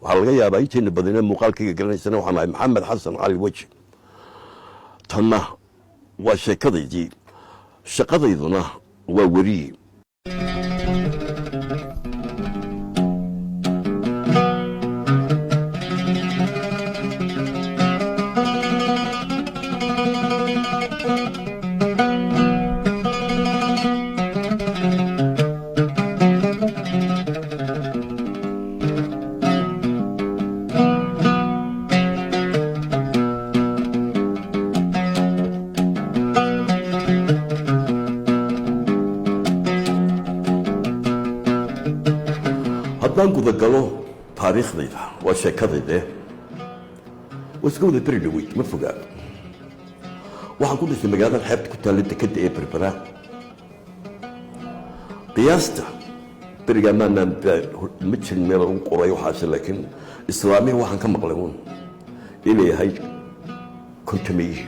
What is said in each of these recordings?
waxaa laga yaabaa intayna badina muuqaalkayga garanaysana waxaan ahay maxamed xasan cali weji tanna waa sheekadaydii shaqadayduna waa weriye haddaan gudagalo taariikhdayda waa sheekadayde waa iska wada beri dhaweyd ma fogaa waxaan ku dhisay magaalada xeebta ku taalla dekadda ee berbera qiyaasta berigaa maanaan ma jirin meel lagu qoray waxaase laakiin islaamihi waxaan ka maqlay uun inay ahayd kontameye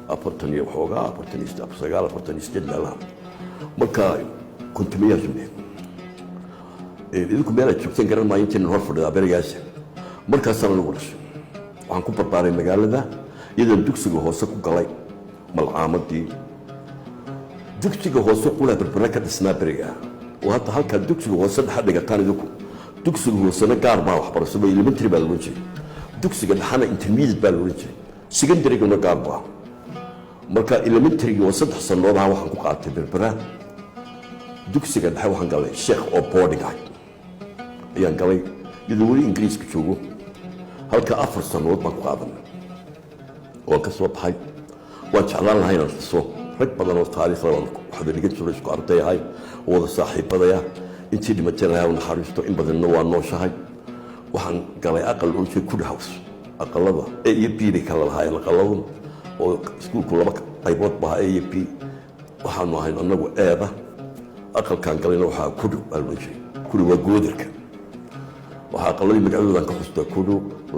40 iyo waxoogaa 49 48 meelaha marka kontameyaasune idinku meel aad joogteen garan maayo intaynan hor fadhidaa berigaas markaasaan lagu dhashay waxaan ku barbaaray magaalada iyadoon dugsiga hoose ku galay malcaamadii dugsiga hoose qulaa berbera ka dhisnaa berigaa oo hadda halkaa dugsiga hoose dhexa dhigataan idinku dugsiga hoosena gaar baa waxbarashada elementary baa loodhan jiray dugsiga dhexana intermediate baa loodhan jiray secondaryguna gaar baa marka elementaryga oo 3 sannadood ah waxaan ku qaatay berbera dugsiga dhexe waxaan galay sheekh oo boarding ah ayaan galay iyadoo weli ingiriiska joogo halka 4 sannadood baan ku qaadanay oo ka soo baxay waan jeclaan lahay inaan dhiso rag badan oo taariikhda waxba dhigan jiray isku arday ahay oo wada saaxiibadaya intii dhimatay lahaa naxariisto in badanna waa nooshahay waxaan galay aqal oo jeed ku dhaws aqalada A iyo B kala lahaayeen aqaladu oo iskuulku laba qaybood baa A iyo B waxaanu ahayn annagu eeda aqalkan galayna waxaa ku dhow alwajhi kuli waa goodarka waxaa aqaladii magacadoodan ka xustaa kudu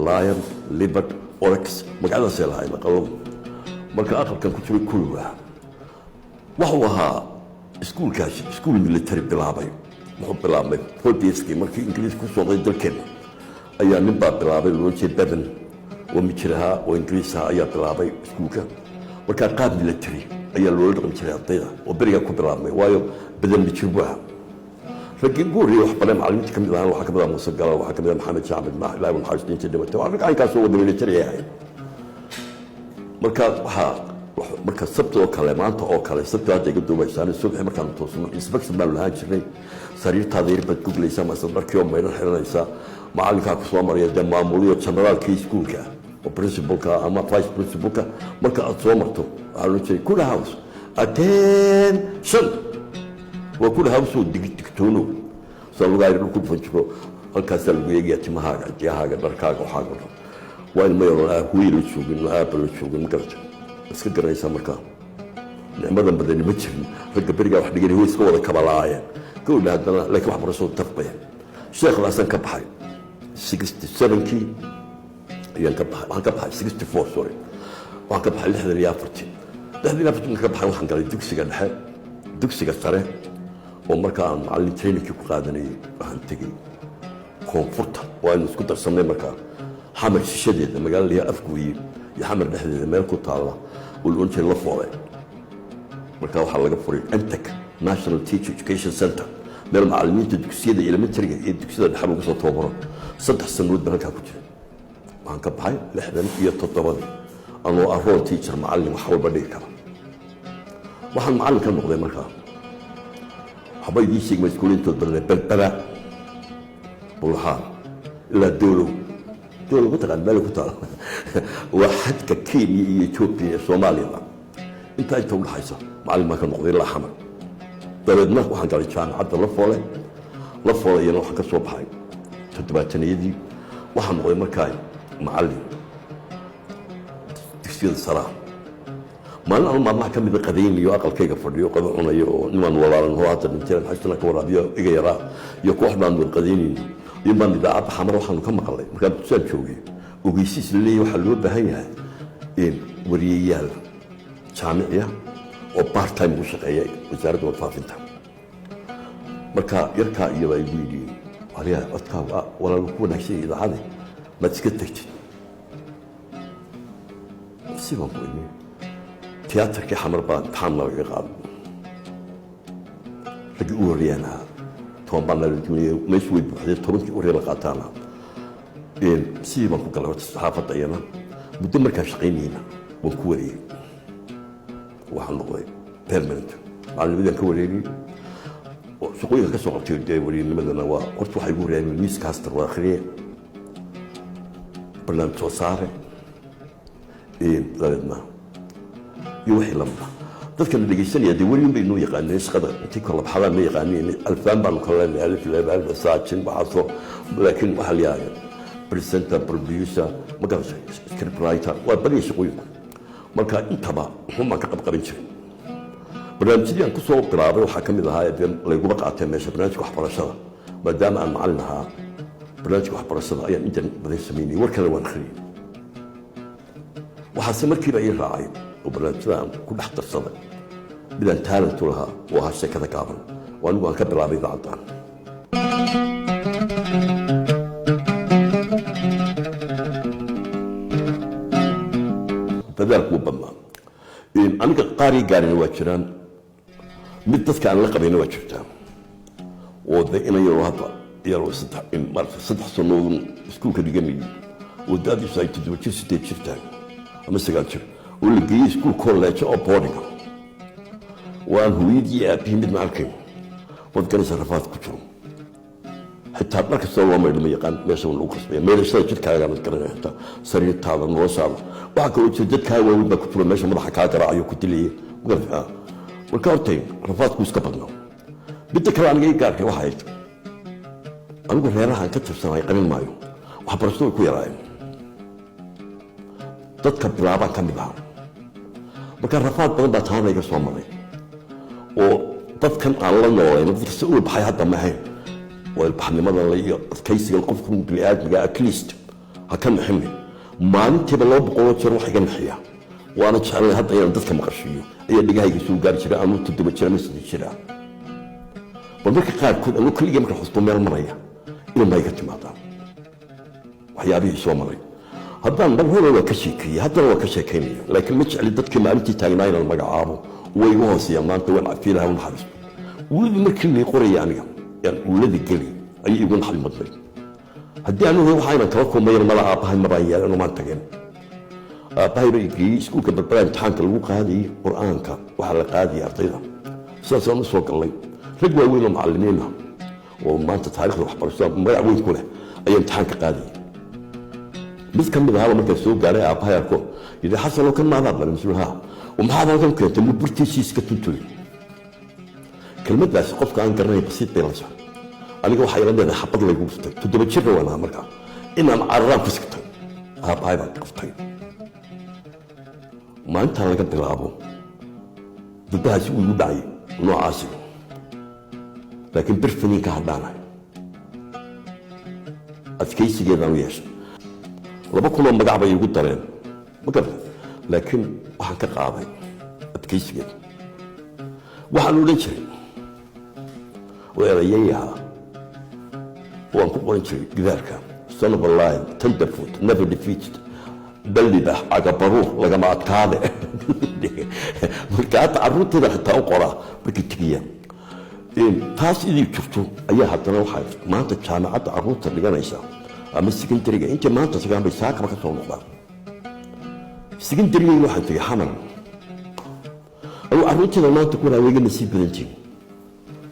lion libert oryx magacadaasay lahayn aqaladu marka aqalkan ku jiray kuli waxuu ahaa iskuulkaasi iskuul military bilaabay wuxuu bilaabmay poldieskii markii ingiriis ku soo day dalkeena ayaa nin baa bilaabay loo jeed badan oo mijiraha oo ingiriis ah ayaa bilaabay iskuulka markaa qaab military ayaa loola dhaqan jiray ardayda oo berigaa ku bilaabmay waayo badan mijir baa ragii guuri wax badan macallimiinta kamid ahaan waxa kamid ah Muuse Galaal waxa kamid ah Maxamed Jaamid ma ilaahay uu xariisto inta dhimatay waa rag aynkaas oo wada military yahay marka sabta oo kale maanta oo kale sabta aad iga duubaysaan subax markaan toosno inspection baa lahaan jiray sariirtaada yar bad guglaysa ma sadarkii oo meelan xiranaysa macallinka ku soo maraya de maamuliyo generalkii iskuulka oo principalka ama vice principalka marka aad soo marto waxa loo jeeday kula house attention waa kula house oo digtoono soo laga yiri ku fanjiro halkaas lagu yeegay timahaaga jihaaga dharkaaga waxaaga waa in ma yaro wiil joogin aabal joogin garta iska garanaysa marka nicmadan badan ma jirin ragga beriga wax dhigay way iska wada kabalaayeen kooda hadana laakiin wax barasho tafbay sheekh laasan ka baxay 67kii ayaan ka baxay waxaan ka baxay 64 sorry waxaan ka baxay 64 ka baxay waxaan galay dugsiga dhexe dugsiga sare oo marka aan macallin training ku qaadanayay waxaan tagay koonfurta waan isku darsamay marka xamar shishadeeda magaalada afkuuyi iyo xamar dhexdeeda meel ku taala oo loo jeedo la foolay marka waxa laga furay Antek National Teacher Education Center meel macallimiinta dugsiyada elementary iyo dugsiyada dhexe lagu soo tababaro 3 sanadood baan halkaa ku jiray waxaan ka baxay 67 anoo aroon teacher macallin wax walba dhigi kara waxaan macallin ka noqday markaa waxba idin sheegay mas'uuliyiintood badan balbala bulhaan ilaa dowlow mataqaan meel ku taal waa xadka Kenya iyo Ethiopia Soomaaliya inta ay u dhaxayso macallin ma ka noqday la xamar dabeedna waxaan galay jaamacadda la foolay iyo waxa ka soo baxay toddobaataniidii waxaan noqday markaa macallin dugsiyada sare maalin maalmaha kamid ah qadayniyo aqalkayga fadhiyo qado cunayo oo niman walaalan oo hadda dhinteen xashana ka waraabiyo iga yaraa iyo kooxdaan wada qadayniyo iman idaacadda xamar waxaanu ka maqlay markaan dugsiga joogay ogeysiis leeyahay waxa loo baahan yahay in wariyayaal jaamiciya oo part time u shaqeeyay wasaaradda warfaafinta marka yarka iyo ay yiri عليها أتكلم ولا يكون شيء إذا هذا ما تسكتك سيبهم بقولي تياتر كي حمر بان تحمل ويقال لقي أوريانا توم بان للجميع ما يسوي بحدث ترونك أوريانا قاتانا سيبهم بقول الصحافة طينا بدمر كان شقينينا ونكوري وحنقول بيرمنت على بدنا كوريني سقوي كسر تيجي وريني مثلا وقلت واحد يقول يعني ميس كاستر واخرين برنامج توصاري لنا يوحي لما dadka la dhageysanaya dee weli bay noo yaqaaneen shaqada intii kala baxdaan ma yaqaaneen alfaan baan kala alif level saacin baxaso laakiin waxa la yahay presenter producer ma garanaysa script writer waa bari shaqooyinku marka intaba waxuma ka qabqabin jiray barnaamijyadii aan kusoo bilaabay waxaa ka mid ahaa layguba qaatay meesha barnaamijka waxbarashada maadaama aan macallin ahaa barnaamijka waxbarashada ayaan intan badan sameynay warkana waan akhriyay waxaase markiiba ii raacay oo barnaamijyada aan ku dhex darsaday midaan taalantu lahaa oo ahaa sheekada gaaban oo anigu aan ka bilaabay idaacaddan dadaalku wuu badnaa aniga qaarii gaarina waa jiraan mid dadka aan la qabayna waa jirtaa oo de inan yaroo hadda yaroo saddex sannoodun iskuulka dhiganayay oo daadiisu ay 7 jir 8 jirtaan ama 9 jir oo la geeyey iskuul college oo boardinga waan hooyadii aabihii mid ma arkayn waad ganaysa rafaad ku jiro xitaa dharka soo loo maydho ma yaqaan meesha lagu qasbaya meelashada jidhkaaga mad garanaya xitaa sariirtaada noloshaada waxaa kaloo jira jidhkaaga waaweyn baa ku jiro meesha madaxa kaa garaacayo ku dilaya magarata marka hortay rafaadku iska badnaa midda kale aniga ii gaarkay waxa ahayd anigu reerahaan ka tirsanay qarin maayo waxbarashadu way ku yaraayeen dadka bilaabaan ka mid ahaa marka rafaad badan baa taana iga soo maray oo dadkan aan la noolayn dadka si uu baxay hadda ma ahayn waa ilbaxnimada la iyo adkaysiga qofku bini'aadmiga at least ha ka naxin maalintiiba 200 jeer wax iga naxiya waana jeclay hadda inaan dadka maqashiyo ayaa dhigahayga soo gaari jiray ama 7 jir ama 6 jir bal marka qaarkood anigu kaliya marka xusbo meel maraya inuu ma iga timaadaan waxyaabihii soo maray haddaan mar hore waa ka sheekeeyey haddana waa ka sheekeynaya laakiin ma jecli dadkii maalintii taagnaa inaan magacaabo way igu hooseeyaan maanta waan cafiilaha u naxariisto weli markii lii qoraya aniga yaan uulada geli ayay igu naxari madnay haddii anigu waxayna kala kulmayan mala aabbahay mabaan yeelan umaan tageen aabbahay bay geeyey iskuulka barbara imtixaanka lagu qaadayay qur-aanka waxaa la qaadayay ardayda sidaasaan u soo gallay rag waaweyn oo macallimiina oo maanta taariikhda waxbarashada magac weyn ku leh ayaa imtixaanka qaadayay mid ka mid ahaa markaa soo gaaray aabbahay arko yidhi xasanoo kan maadaa dhalay mas-uulaha ومحاد هذا كنت مبرتي شيء كتنتولي كلمة بس قف كان قرني بسيط بيرجع أنا جو حيران ده حبض لي قفتي تدري بتشرب وأنا مركا إن أنا عرّان فسكتي هاي بعد قفتي ما أنت أنا كنت لعبه ضدها شيء يدعي نوع عاشق لكن برفني كهدانا أتكيس جدا وياش ربكم لما قاعد يقول ترين ما قبل لكن waxaan ka qaaday adkaysigeeda waxaan u leeyahay weerayaha waan ku qoran jiray gidaarka son of a lion tenderfoot never defeated balliba agabaru lagama adkaade markaa carruurteeda xitaa u qoraa markii tigiyaan taas idii jirto ayaa haddana waxaa maanta jaamacadda carruurta dhiganaysa ama secondary-ga intii maanta sagaan bay saakaba ka soo noqdaan secondary-ga waxaa tagay xamar أو عروتي لما تكون هواي نسيب بنتي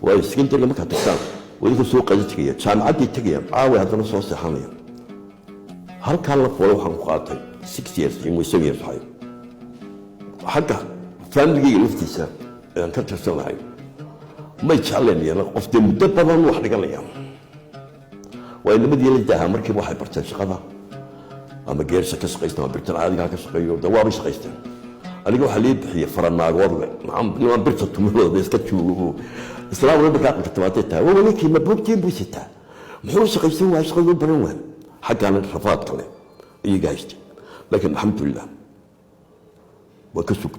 وسكنتري لما كتكتان وإذا سوق قدتك كان عدي تجي عاوي هذا نص حامية هل كان لك ولو حنقاطي 6 years يمو 7 years هاي حتى فاملي لفتيسا أنا كنت أسوي هاي ما يتشعلني أنا قفت مدبرا واحد قال لي وإن بدي يلدها مركب واحد برتاج شغلة أما غير شكل سقيستنا برتاج عادي كان سقيو دوامي سقيستنا أنا جو حليب هي فرنا قرر نعم برتاج تمرد بس كتشو إسلام ربك عقل تماتتها ولكن ما بوكتين بوسيتها محروس سقيستنا واش سقيو بروان حتى أنا رفضت كله إيه جايستي لكن الحمد لله وكسبت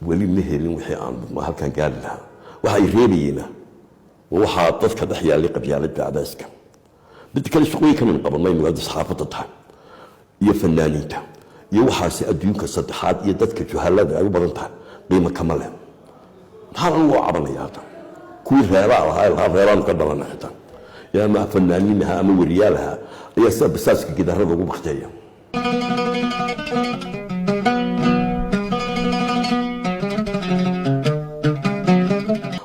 weli ma helin wixii aan ma halkan gaari lahaa waxay reebayeen waxaa dadka dhex yaallay qabyaaladda cadayska mid kale shaqooyin kamin qabanay magaalada saxaafadda tahay iyo fanaaniinta iyo waxaasi adduunka saddexaad iyo dadka juhalada ay u badan tahay qiimo kama leh maxaa lagu cabanayaa hadda kuwii reebaa lahaa reebaan ka dhalanay xitaa yaa ma fanaaniinaha ama wariyaalaha ayaa sida basaaska gidaarada ugu bakteeya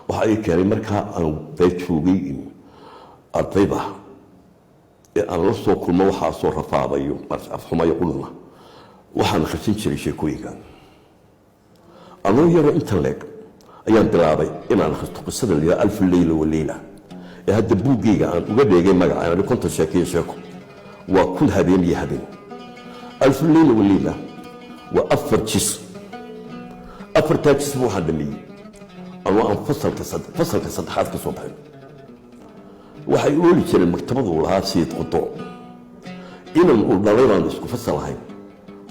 waxay keenay markaa aan bay joogay ardayda ee aan la soo kulmo waxaa soo rafaadayo afxumayo qulma waxaan khashin jiray sheekooyinka anoo yaro inta leeg ayaan bilaabay inaan akhristo qisada la yidhaha alf leyla waleyla ee hadda buuggayga aan uga dheegay magacaan konton sheekeyo sheeko waa kun habeen iyo habeen alf leyla waleyla waa afar jis afartaa jisba waxaan dhameeyey anoo aan fasalka saddexaad ka soo baxay waxay ooli jireen maktabadu lahaa sayid qudo inan uu dhalay baan isku fasal ahayn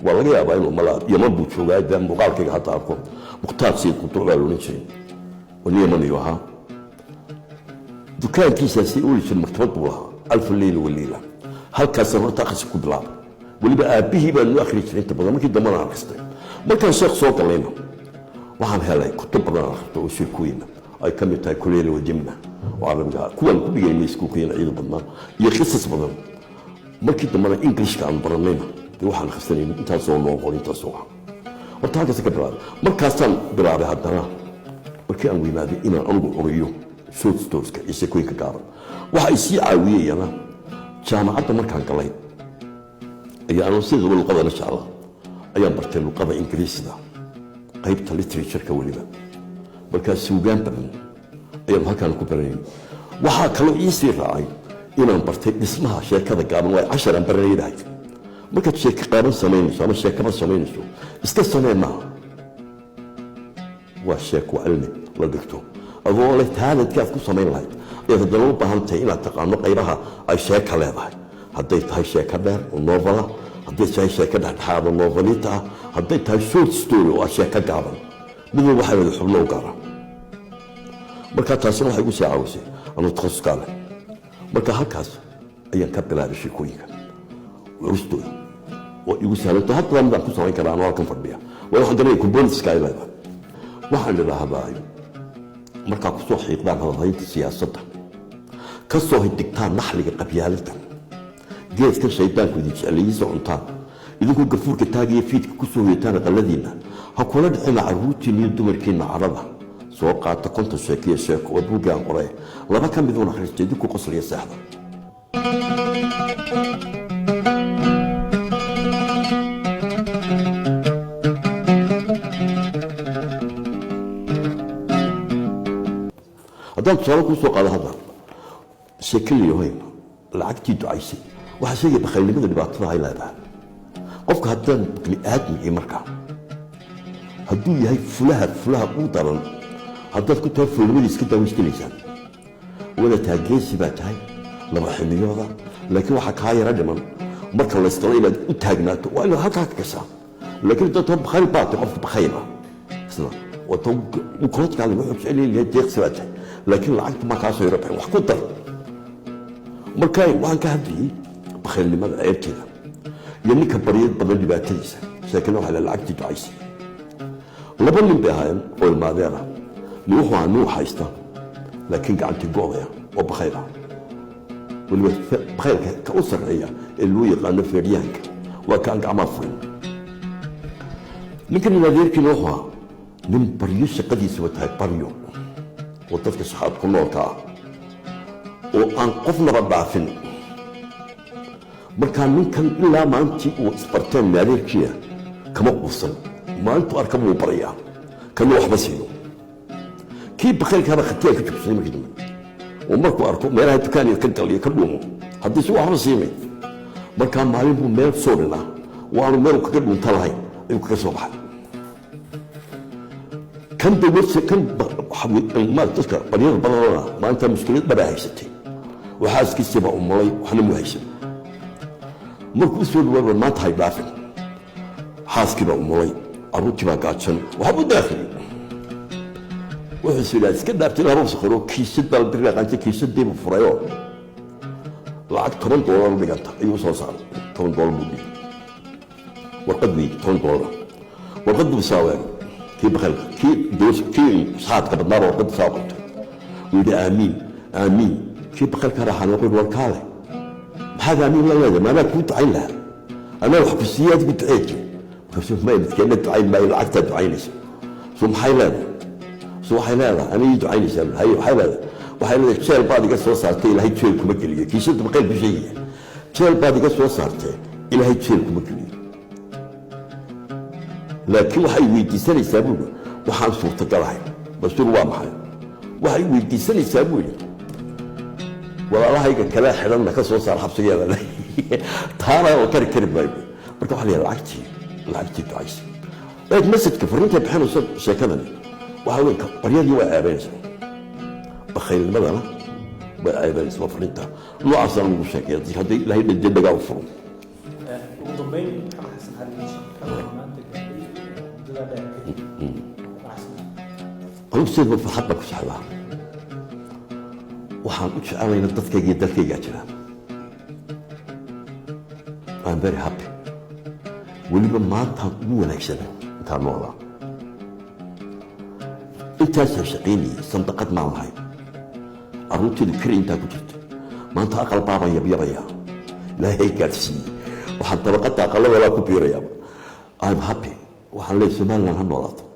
waa laga yaabaa inuu yaman buu joogaa dee muuqaalkayga hadda arko mukhtaar sayid qudo baa loodhan jiray oo nin yamaniyu ahaa dukaankiisaasay ooli jireen maktabad buu lahaa alf leyla waleyla halkaasaan horta akhris ku bilaabay weliba aabbihii baan u akhri jiray inta badan markii dambana aan akhristay markaan sheekh soo galayna waxaan helay kutub badan aan akhristo oo sheekooyina ay ka mid tahay kuleyla wajimna وعربيها كون كل يوم يسكوكين عيد بدنا يخصص بدنا ما كنت مرة إنجليش كان برنامج يروح على خسرين أنت صور نوقل أنت صور وتاجس كبراد ما كاستان برابع هذا وكان وينادي إنا أنقل أريو شوت ستورز كيسكوين كجار وحيسي عوية أنا جامعة ما كان كلاين أي أنا صيغ بالقضاء إن شاء الله أيام برتين القضاء إنجليزي ده قيبت الليتريتشر كولينا بركان سوقان بدن ayaan halkaan ku baranay waxaa kaloo ii sii raacay inaan bartay dhismaha sheekada gaaban waa 10 aan baranayay markaad sheeko qaaban samaynayso ama sheekaba samaynayso iska samee maaha waa sheeko cilmi la dhigto adoo leh taaladkaad ku samayn lahayd ayaad haddana u baahan tahay inaad taqaano qaybaha ay sheeka leedahay hadday tahay sheeko dheer oo novela hadday tahay sheeko dhexdhexaad oo novelita hadday tahay short story oo sheeko gaaban mid walba waxay wada xubno u gaara marka taasina waxay igu sii caawisay anuu takhasus ka leh marka halkaas ayaan ka bilaabay sheekooyinka waristooda oo igu sahlanto hadda midaan ku samayn karaa anoo halkan fadhiya waa waxaan dareemay kubooliska ay leedahay waxaan idhaahdaa markaa ku soo xiiqdaan hadalhaynta siyaasadda ka soo hidigtaan naxliga qabyaaladda geedka shaydaanku idin jeceliyiisa cuntaan idinku gafuurka taagiya fiidka ku soo hoyataan aqaladiinna ha kula dhicina carruurtiin iyo dumarkiinna carada soo qaata konton sheekiyo sheeko oo buuggaan qoray laba ka mid uun akhristay idinku qosliya seexda haddaan tusaale kuu soo qaado hadda sheekaliyahoyn lacagtii ducaysay waxaa sheegaya bakhaylnimada dhibaatada ay leedahay qofka haddaan bini aadmigii markaa hadduu yahay fulaha u daran haddaad ku tahay foolnimadiis ka daawayskelaysaan wada taageesi baa tahay laba xilliyooda laakiin waxaa kaa yara dhiman marka laysdalo inaad u taagnaato waa inaad halkaa ka gashaa laakiin dadka bakhayl baa tahay qofka bakhayl ah isna wata mukolodkaale wuxuu jecel yahay deeqsi baa tahay laakiin lacagta ma kaa soo yara baxin wax ku dar marka waxaan ka hadlayay bakhaylnimada ceebteeda iyo ninka baryad badan dhibaatadiisa sheekana waxaa la lacagtii ducaysay laba nin bay ahaayeen oo ilmaadeera wuxuu ahaa nuux haysta laakiin gacantii go'daya oo bakhayl ah weliba bakhaylka ka u sarreeya ee loo yaqaano feeryahanka waa kaan gacmaa furin ninkan ilmaadeerkiina wuxuu ahaa nin baryo shaqadiisaba tahay baryo oo dadka shaxaad ku noolka ah oo aan qofnaba dhaafin markaa ninkan ilaa maalintii uu isbarteen maadeerkiina kama quusan maalintuu arka buu barayaa kana waxba siiyo kii bakhaylkaaba khatiyaa ka jogsaday markii dambe oo markuu arko meelaha dukaaniya ka galiyo ka dhuumo haddii si waxba siimay markaa maalin buu meel soo dhinaa waanu meel kaga dhuunta lahayn ayuu kaga soo baxay kan dawladsa kan dadka baryada badanana maanta mushkilad dhabaa haysatay waxaaskiisiiba umulay waxna mu haysan markuu soo dhawaaba maanta hay dhaafin xaaskiibaa umulay carruurtiibaa gaajan waxba u daakhiy wuxuu yidhaha iska dhaaftin laba sakaro kiisad baa bir dhaqaanta kiisadiibu furayo lacag $10 dhiganta ayuu soo saaray $10 buu dhigay warqad weyn $10 warqad buu saaway kii bakhalka kii saadka badnaa warqad saaqatay ويقول آمين آمين كيف بخلك راح نقول والكالة هذا آمين لا لا ما أنا كنت عين لها أنا أحب السياد قلت عيك شوف ما يتكلم عين ما يلعب عيني ثم حيلاده سو حيلاده أنا يجي عيني سامل هاي حيلاده وحيلاده تشيل بعض قصة صارت إلى هي تشيل كمكلية كي شلت بقيل بشيء تشيل بعض قصة صارت إلى هي تشيل كمكلية لكن وحي ويدي سنة سابوه وحان صورة قراي بس هو محل waxay weydiisanaysaa buu yidhi walaalahayga kala xidhanna ka soo saar xabsigeeda taana oo kari maayo marka waxaa la lacagtii ducaysa eeg masjidka fariinta bixinayso sheekadani waxaa weyn baryadii waa aabanaysaa bakhaylnimadana way aabanaysaa fariinta noocaasaan lagu sheekeeya haddii ilaahay dhagaa u furo ugu dambeyn xasan xariis maanta muddada dheer أنا بصير فرحتنا كل شيء وحن قلت أنا إن الدكتور جي دكتور جاتنا I'm very happy واللي ما مو نكسر تاع الموضوع أنت شقيني صندقت معهم هاي أروتي الكري أنت كنت ما أنت أقل بابا يبيا لا هيك كاتسي وحتى طبقت أقل ولا كبيرة يا I'm happy وحن ليس مالنا هالموضوع